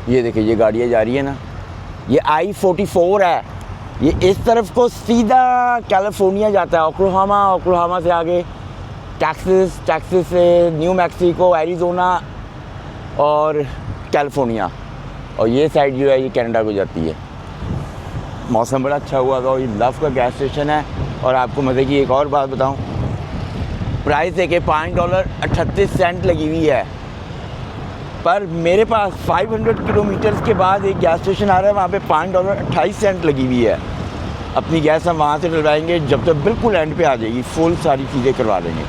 ये देखिए ये गाड़ियाँ जा रही है ना, ये I-44 है। ये इस तरफ को सीधा कैलिफोर्निया जाता है, ओक्लाहोमा से आगे टेक्सास से न्यू मैक्सिको, एरिज़ोना और कैलिफोर्निया, और ये साइड जो है ये कनाडा को जाती है। मौसम बड़ा अच्छा हुआ था। ये लव का गैस स्टेशन है। और आपको मज़े की एक और बात बताऊं, प्राइस है कि $5.38 लगी हुई है, पर मेरे पास 500 किलोमीटर के बाद एक गैस स्टेशन आ रहा है, वहाँ पे $5.28 लगी हुई है। अपनी गैस हम वहाँ से डलवाएंगे, जब तक बिल्कुल एंड पे आ जाएगी फुल सारी चीज़ें करवा देंगे।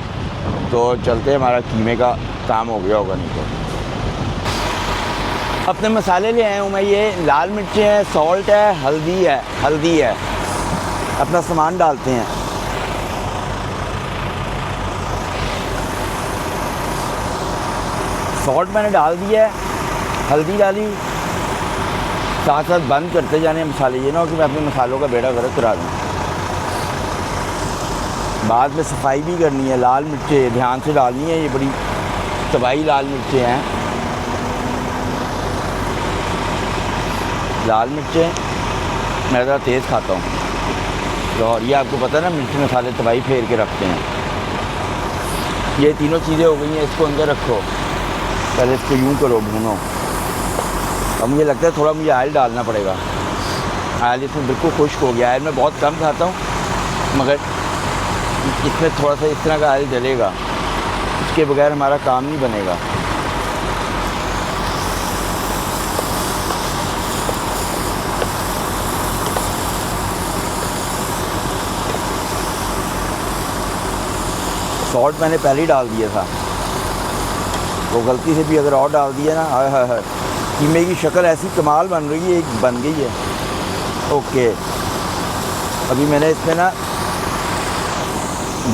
तो चलते हैं, हमारा कीमे का काम हो गया होगा नहीं तो। अपने मसाले ले आया हूँ मैं, ये लाल मिर्चें हैं, सॉल्ट है, हल्दी है। अपना सामान डालते हैं। सॉल्ट मैंने डाल दिया है, हल्दी डाली, साथ साथ बंद करते जाने मसाले। ये ना हो कि मैं अपने मसालों का बेड़ा गर्क करा दूँ। बाद में सफाई भी करनी है। लाल मिर्चें ध्यान से डालनी है, ये बड़ी तबाही लाल मिर्चें हैं। लाल मिर्चें मैं ज़रा तेज़ खाता हूँ, और ये आपको पता है ना, मिर्च मसाले तबाही फेर के रखते हैं। ये तीनों चीज़ें हो गई हैं, इसको अंदर रखो, पहले इसको यूँ करो, भूनो। अब मुझे लगता है थोड़ा मुझे ऑयल डालना पड़ेगा। ऑयल इसमें बिल्कुल खुश्क हो गया। ऑयल मैं बहुत कम खाता हूँ, मगर इसमें थोड़ा सा इस तरह का ऑयल डलेगा, उसके बगैर हमारा काम नहीं बनेगा। सॉल्ट मैंने पहले ही डाल दिया था, वो गलती से भी अगर और डाल दिया ना, हाय हाय हाय, कीमे की शक्ल ऐसी कमाल बन रही है, एक बन गई है। ओके, अभी मैंने इसमें ना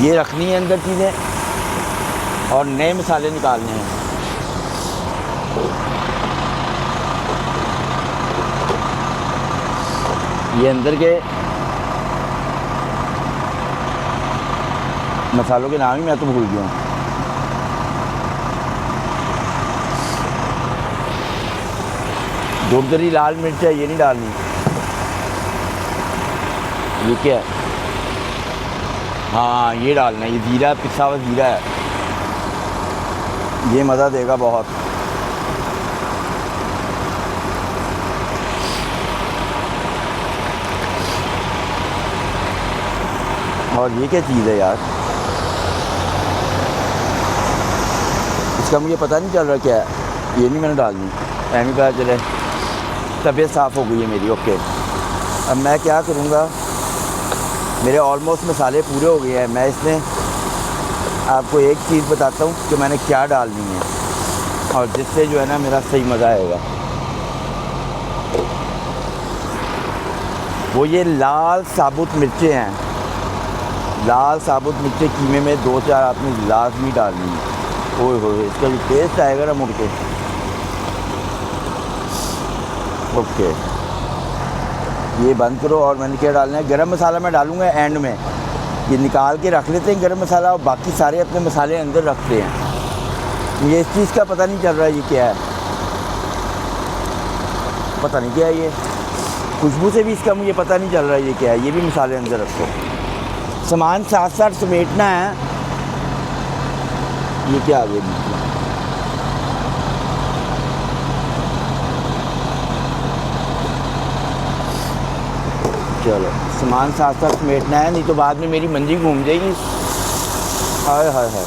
ये रखनी है अंदर चीज़ें, और नए मसाले निकालने हैं। ये अंदर के मसालों के नाम ही मैं तो भूल गया हूँ। दुर्दरी लाल मिर्च है, ये नहीं डालनी। ये क्या है? हाँ, ये डालना है। ये जीरा, पिसा हुआ जीरा है, ये मज़ा देगा बहुत। और ये क्या चीज़ है यार, इसका मुझे पता नहीं चल रहा क्या है। ये नहीं मैंने डालनी, ऐसे पता चले। तबीयत साफ़ हो गई है मेरी। ओके, अब मैं क्या करूँगा, मेरे ऑलमोस्ट मसाले पूरे हो गए हैं। मैं इसमें आपको एक चीज़ बताता हूँ कि मैंने क्या डालनी है, और जिससे जो है ना मेरा सही मज़ा आएगा। वो ये लाल साबुत मिर्चें हैं। लाल साबुत मिर्चें कीमे में 2-4 आपने लाजमी डालनी है। ओए होए, इसका जो टेस्ट आएगा ना मुड़ के। ओके, ये बंद करो। और मैंने क्या डालना है, गरम मसाला मैं डालूँगा एंड में। ये निकाल के रख लेते हैं गरम मसाला, और बाकी सारे अपने मसाले अंदर रखते हैं। ये इस चीज़ का पता नहीं चल रहा है, ये क्या है, पता नहीं क्या है ये। खुशबू से भी इसका मुझे पता नहीं चल रहा है ये क्या है। ये भी मसाले अंदर रखो, सामान साथ साथ समेटना है। ये क्या आ गया, चलो सामान साथ साथ समेटना है, नहीं तो बाद में मेरी मंजी घूम जाएगी। हाय हाय हाय।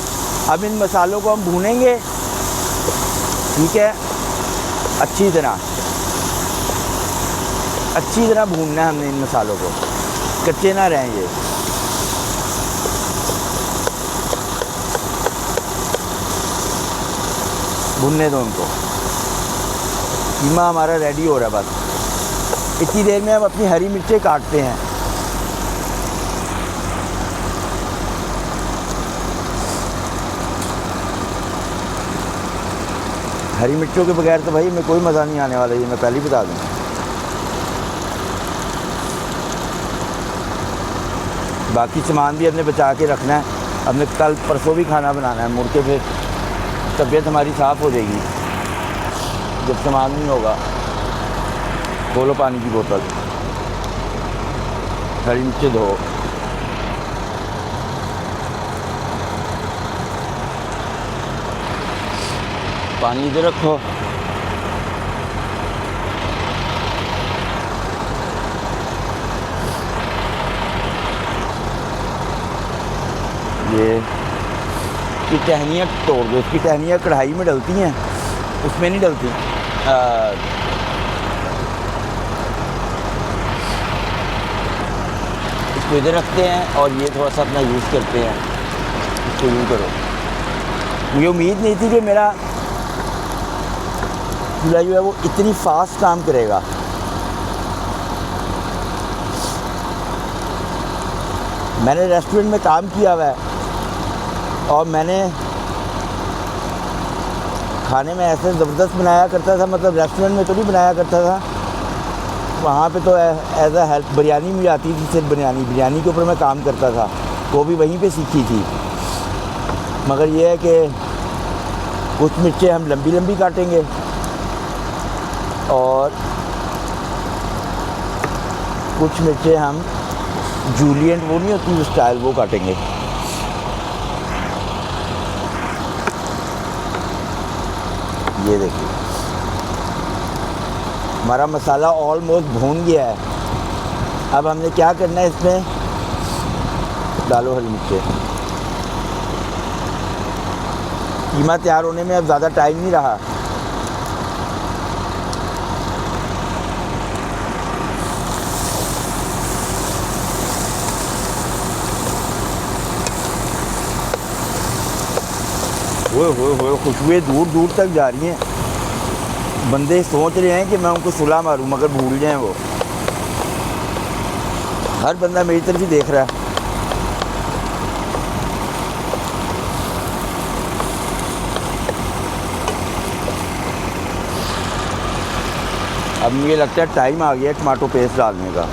अब इन मसालों को हम भूनेंगे, ठीक है, अच्छी तरह भूनना है हमने इन मसालों को, कच्चे ना रहें ये। भुनने दो उनको। कीमा हमारा रेडी हो रहा है। बस इतनी देर में हम अपनी हरी मिर्चें काटते हैं। हरी मिर्चों के बगैर तो भाई में कोई मज़ा नहीं आने वाला, ये मैं पहले ही बता दूँ। बाकी सामान भी हमने बचा के रखना है, हमने कल परसों भी खाना बनाना है, मुड़ के फिर तबीयत हमारी साफ़ हो जाएगी जब सामान नहीं होगा। खोलो पानी की बोतल, हरी मिर्ची धो, पानी इधर रखो। ये इसकी टहनियाँ तोड़ दो, इसकी टहनियाँ कढ़ाई में डलती हैं, उसमें नहीं डलती। इसको इधर रखते हैं और ये थोड़ा सा अपना यूज़ करते हैं, इसको यूँ करो। मुझे उम्मीद नहीं थी कि मेरा चूल्हा जो है वो इतनी फास्ट काम करेगा। मैंने रेस्टोरेंट में काम किया हुआ है और मैंने खाने में ऐसे ज़बरदस्त बनाया करता था, मतलब रेस्टोरेंट में तो नहीं बनाया करता था, वहाँ पे तो एज अ हेल्प बिरयानी मिल जाती थी, सिर्फ बिरयानी के ऊपर मैं काम करता था, वो भी वहीं पे सीखी थी। मगर ये है कि कुछ मिर्चें हम लंबी लंबी काटेंगे और कुछ मिर्चें हम जूलियन वो नहीं होती वो स्टाइल, वो काटेंगे। ये देखिए हमारा मसाला ऑलमोस्ट भून गया है। अब हमने क्या करना है, इसमें डालो हरी मिर्चें। कीमा तैयार होने में अब ज़्यादा टाइम नहीं रहा। ओए खुशबुएं दूर दूर तक जा रही हैं। बंदे सोच रहे हैं कि मैं उनको सुला मारूं, मगर भूल जाएं वो। हर बंदा मेरी तरफ ही देख रहा है। अब मुझे लगता है टाइम आ गया टमाटो पेस्ट डालने का।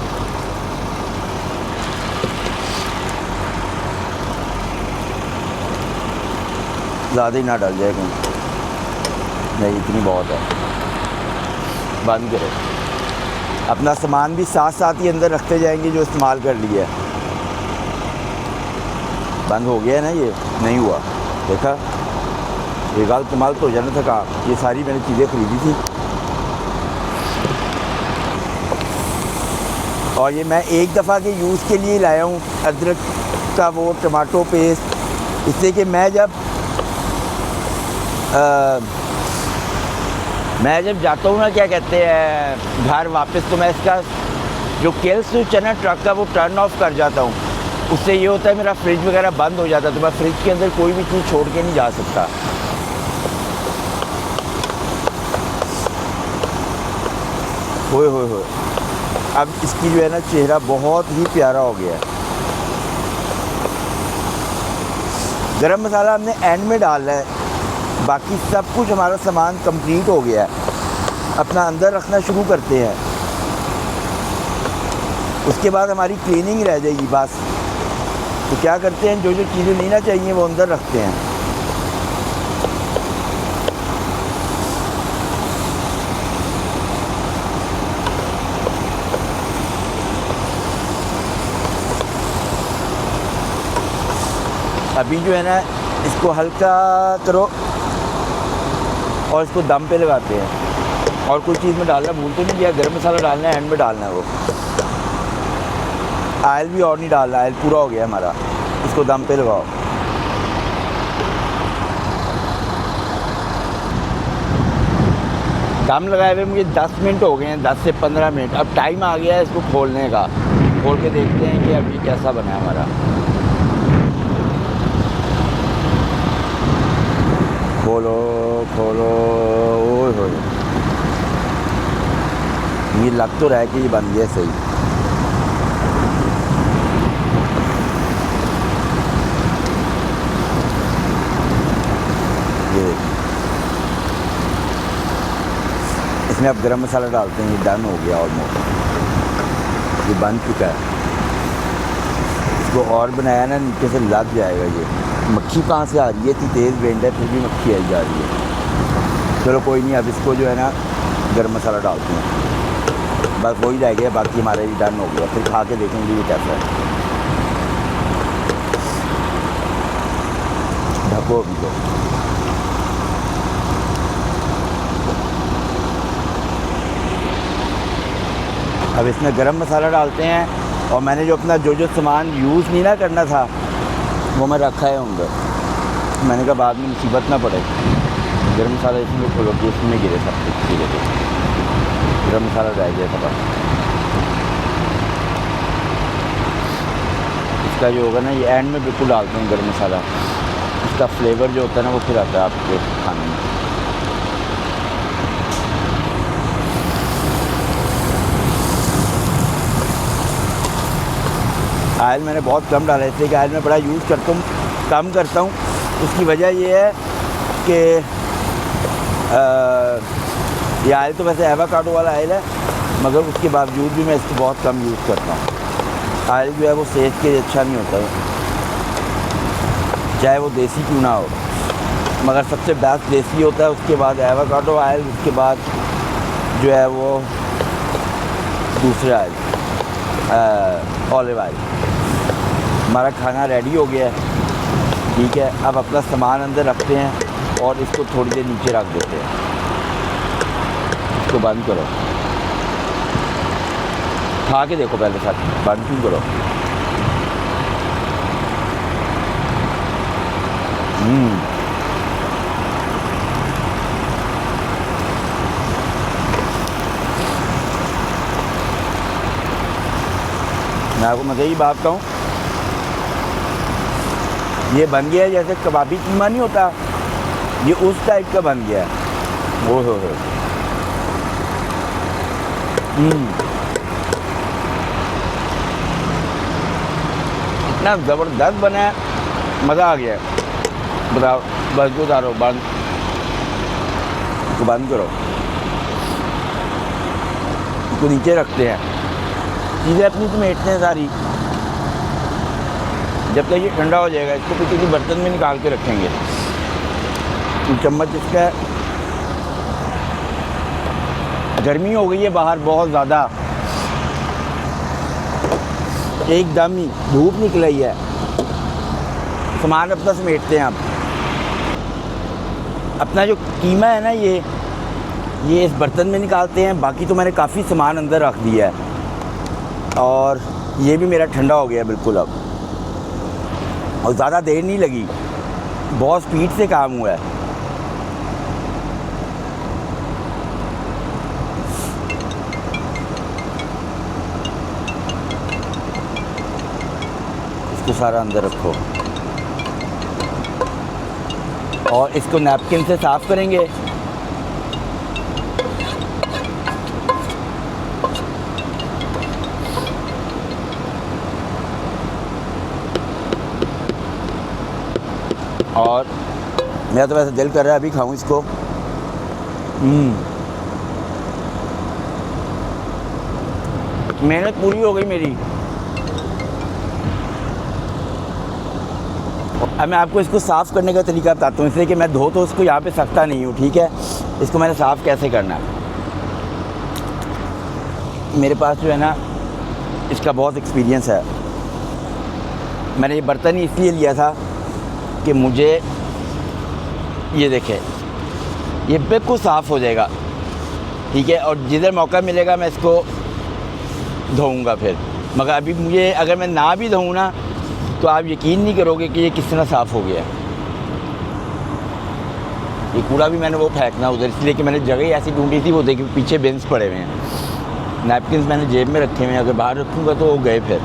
ज़्यादा ही ना डाल जाए कहीं, नहीं इतनी बहुत है। बंद करो। अपना सामान भी साथ साथ ही अंदर रखते जाएंगे जो इस्तेमाल कर लिया है। बंद हो गया है ना, ये नहीं हुआ, देखा। ये गाल कमाल तो हो जाना था काम। ये सारी मैंने चीज़ें खरीदी थी और ये मैं एक दफ़ा के यूज़ के लिए लाया हूँ अदरक का वो टमाटो पेस्ट, इससे कि मैं जब जाता हूँ ना, क्या कहते हैं, घर वापस, तो मैं इसका जो किल स्विच है ना ट्रक का, वो टर्न ऑफ कर जाता हूँ। उससे ये होता है मेरा फ्रिज वगैरह बंद हो जाता है, तो मैं फ्रिज के अंदर कोई भी चीज़ छोड़ के नहीं जा सकता। होए अब इसकी जो है ना चेहरा बहुत ही प्यारा हो गया है। गरम मसाला हमने एंड में डालना है, बाकी सब कुछ हमारा सामान कंप्लीट हो गया है। अपना अंदर रखना शुरू करते हैं, उसके बाद हमारी क्लीनिंग रह जाएगी बस। तो क्या करते हैं, जो जो चीज़ें नहीं ना चाहिए वो अंदर रखते हैं। अभी जो है ना इसको हल्का करो और इसको दम पे लगाते हैं। और कोई चीज़ में डालना भूल तो नहीं गया, गरम मसाला डालना है, एंड में डालना है वो। ऑयल भी और नहीं डालना, ऑयल पूरा हो गया हमारा। इसको दम पे लगाओ। दम लगाए हुए मुझे 10 मिनट हो गए हैं, 10 से 15 मिनट। अब टाइम आ गया है इसको खोलने का। खोल के देखते हैं कि अब ये कैसा बना है हमारा। खोलो खोलो, ओए होए, ये लग तो रहा है कि ये बन गया सही। ये इसमें अब गरम मसाला डालते हैं। ये डन हो गया ऑलमोस्ट, ये बन चुका है। इसको और बनाया ना, नीचे से लग जाएगा। ये मक्खी कहाँ से आ रही है? इतनी तेज़ विंड है फिर भी मक्खी आई जा रही है। चलो कोई नहीं, अब इसको जो है ना गरम मसाला डालते हैं। बस वही रह गया, बाकी हमारे भी डन हो गया। फिर खा के देखेंगे ये कैसा है। ढको अभी तो। अब इसमें गरम मसाला डालते हैं। और मैंने जो अपना जो सामान यूज़ नहीं ना करना था वो मैं रखा है अंदर। मैंने कहा बाद में मुसीबत ना पड़े। गरम मसाला इसमें खोलो कि इसमें गिरे सब कुछ धीरे धीरे। गरम मसाला रह गया था। इसका जो होगा ना, ये एंड में बिल्कुल डालते हैं गरम मसाला। इसका फ्लेवर जो होता है ना वो फिर आता है आपके खाने में। ऑयल मैंने बहुत कम डाला है, इसलिए कि ऑयल मैं बड़ा यूज़ करता हूँ, कम करता हूँ। उसकी वजह ये है कि ये ऑयल तो वैसे एवोकाडो वाला ऑयल है, मगर उसके बावजूद भी मैं इसको बहुत कम यूज़ करता हूँ। ऑयल जो है वो सेहत के लिए अच्छा नहीं होता है, चाहे वो देसी क्यों ना हो, मगर सबसे बेस्ट देसी होता है। उसके बाद एवोकाडो ऑयल, उसके बाद जो है वो दूसरा ऑयल, ऑलिव ऑयल। हमारा खाना रेडी हो गया है, ठीक है। अब अपना सामान अंदर रखते हैं और इसको थोड़ी देर नीचे रख देते हैं। इसको बंद करो, खा के देखो पहले साथ, बंद क्यों करो। मैं आपको मज़े ही बात कहूँ, ये बन गया है जैसे कबाबी कीमा नहीं होता, ये उस टाइप का बन गया है। वो हो इतना ज़बरदस्त बना है, मज़ा आ गया है। बताओ, बस को उतारो, बंद को बंद करो, इसको नीचे रखते हैं। चीज़ें अपनी समेटते हैं सारी। जब तक ये ठंडा हो जाएगा इसको फिर किसी बर्तन में निकाल के रखेंगे। चम्मच इसका, गर्मी हो गई है बाहर बहुत ज़्यादा, एकदम ही धूप निकल आई है। सामान अपना समेटते हैं। अपना जो कीमा है ना, ये इस बर्तन में निकालते हैं। बाकी तो मैंने काफ़ी सामान अंदर रख दिया है और ये भी मेरा ठंडा हो गया बिल्कुल अब, और ज़्यादा देर नहीं लगी, बहुत स्पीड से काम हुआ है। इसको सारा अंदर रखो और इसको नैपकिन से साफ़ करेंगे। और मेरा तो वैसे दिल कर रहा है अभी खाऊं इसको। मेहनत पूरी हो गई मेरी। अब मैं आपको इसको साफ़ करने का तरीका बताता हूँ, इसलिए कि मैं धो तो इसको यहाँ पे सकता नहीं हूँ, ठीक है। इसको मैंने साफ़ कैसे करना है, मेरे पास जो है ना इसका बहुत एक्सपीरियंस है। मैंने ये बर्तन ही इसलिए लिया था कि मुझे ये देखें, ये बिल्कुल साफ़ हो जाएगा, ठीक है। और जिधर मौका मिलेगा मैं इसको धोऊंगा फिर, मगर अभी मुझे अगर मैं ना भी धोऊँ ना तो आप यकीन नहीं करोगे कि ये किस तरह साफ़ हो गया है। ये कूड़ा भी मैंने वो फेंकना उधर, इसलिए कि मैंने जगह ऐसी ढूंढी थी, वो देखिए पीछे बेंच पड़े हुए हैं। नैपकिन मैंने जेब में रखे हुए हैं, अगर बाहर रखूँगा तो वो गए फिर,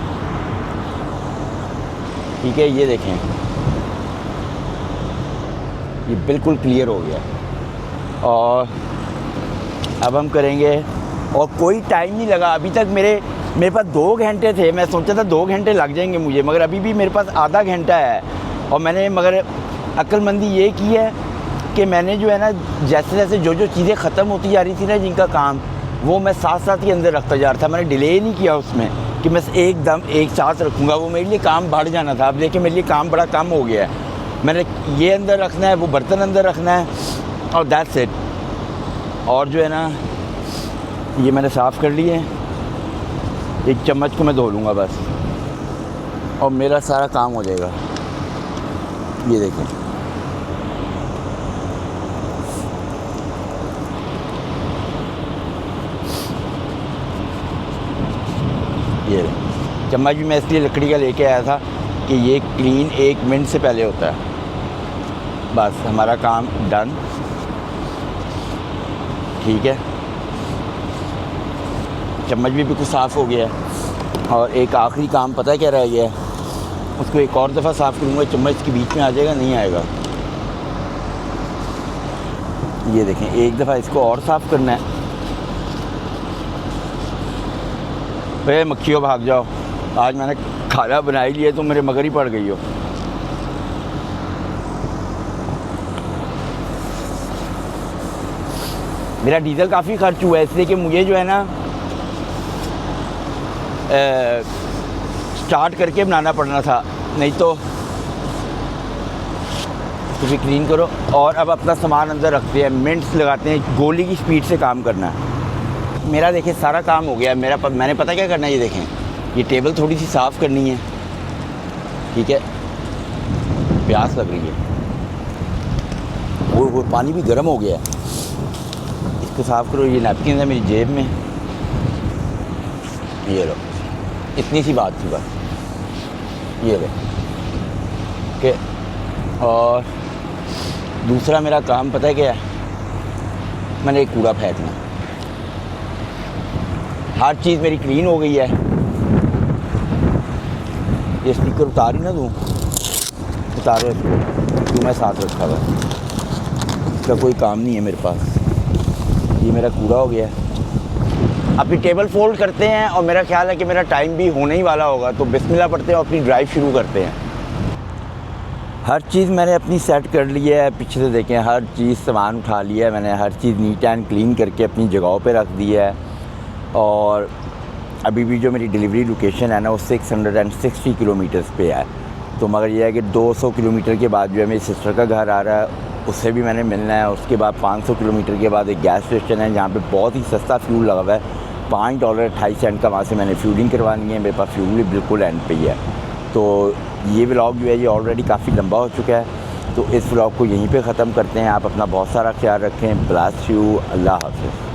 ठीक है। ये देखें, ये बिल्कुल क्लियर हो गया। और अब हम करेंगे, और कोई टाइम नहीं लगा अभी तक। मेरे पास 2 घंटे थे, मैं सोचा था 2 घंटे लग जाएंगे मुझे, मगर अभी भी मेरे पास आधा घंटा है। और मैंने मगर अक्लमंदी ये की है कि मैंने जो है ना जैसे जैसे जो जो चीज़ें ख़त्म होती जा रही थी ना जिनका काम, वो मैं साथ साथ ही अंदर रखता जा रहा था। मैंने डिले नहीं किया उसमें कि मैं एकदम एक साथ रखूँगा, वो मेरे लिए काम बढ़ जाना था। अब देखिए मेरे लिए काम बड़ा कम हो गया है। मैंने ये अंदर रखना है, वो बर्तन अंदर रखना है और दैट्स इट। और जो है ना ये मैंने साफ़ कर लिए, एक चम्मच को मैं धो लूँगा बस और मेरा सारा काम हो जाएगा। ये देखें, ये चम्मच भी मैं इसलिए लकड़ी का लेके आया था कि ये क्लीन 1 मिनट से पहले होता है। बस हमारा काम डन, ठीक है। चम्मच भी बिल्कुल साफ़ हो गया है और एक आखिरी काम पता है क्या रह गया है, उसको एक और दफ़ा साफ़ करूँगा। चम्मच के बीच में आ जाएगा, नहीं आएगा। ये देखें, एक दफ़ा इसको और साफ़ करना है। अरे मक्खियों भाग जाओ, आज मैंने खाना बना ही लिया तो मेरे मगर ही पड़ गई हो। मेरा डीज़ल काफ़ी खर्च हुआ है इसलिए कि मुझे जो है ना स्टार्ट करके बनाना पड़ना था, नहीं तो भी क्लीन करो। और अब अपना सामान अंदर रखते हैं, मिनट्स लगाते हैं, गोली की स्पीड से काम करना है। मेरा देखिए सारा काम हो गया। मैंने पता क्या करना है, ये देखें, ये टेबल थोड़ी सी साफ़ करनी है, ठीक है। प्यास लग रही है, वो पानी भी गर्म हो गया है, इसको साफ़ करो। ये नैपकिन है मेरी जेब में, ये लो, इतनी सी बात थी बस, ये लो के। और दूसरा मेरा काम पता है क्या है, मैंने एक कूड़ा फेंकना। हर चीज़ मेरी क्लीन हो गई है। ये स्पीकर उतार ही ना दूँ, उतारो इसको, क्यों मैं साथ रखा हुआ, इसका कोई काम नहीं है मेरे पास। ये मेरा कूड़ा हो गया है। अपनी टेबल फोल्ड करते हैं और मेरा ख्याल है कि मेरा टाइम भी होने ही वाला होगा, तो बिस्मिल्लाह पढ़ते हैं और अपनी ड्राइव शुरू करते हैं। हर चीज़ मैंने अपनी सेट कर ली है, पीछे से देखें, हर चीज़ सामान उठा लिया है मैंने, हर चीज़ नीट एंड क्लीन करके अपनी जगहों पे रख दी है। और अभी भी जो मेरी डिलीवरी लोकेशन है ना, वो 660 किलोमीटर्स पे है। तो मगर ये है कि 200 किलोमीटर के बाद जो है मेरी सिस्टर का घर आ रहा है, उससे भी मैंने मिलना है। उसके बाद 500 किलोमीटर के बाद एक गैस स्टेशन है जहाँ पे बहुत ही सस्ता फ्यूल लगा हुआ है, $5.28 का, वहाँ से मैंने फ्यूलिंग करवानी है। मेरे पास फ्यूल भी बिल्कुल एंड पे ही है। तो ये व्लॉग जो है ये ऑलरेडी काफ़ी लंबा हो चुका है, तो इस व्लॉग को यहीं पे ख़त्म करते हैं। आप अपना बहुत सारा ख्याल रखें। ब्लेस यू, अल्लाह हाफ़िज़।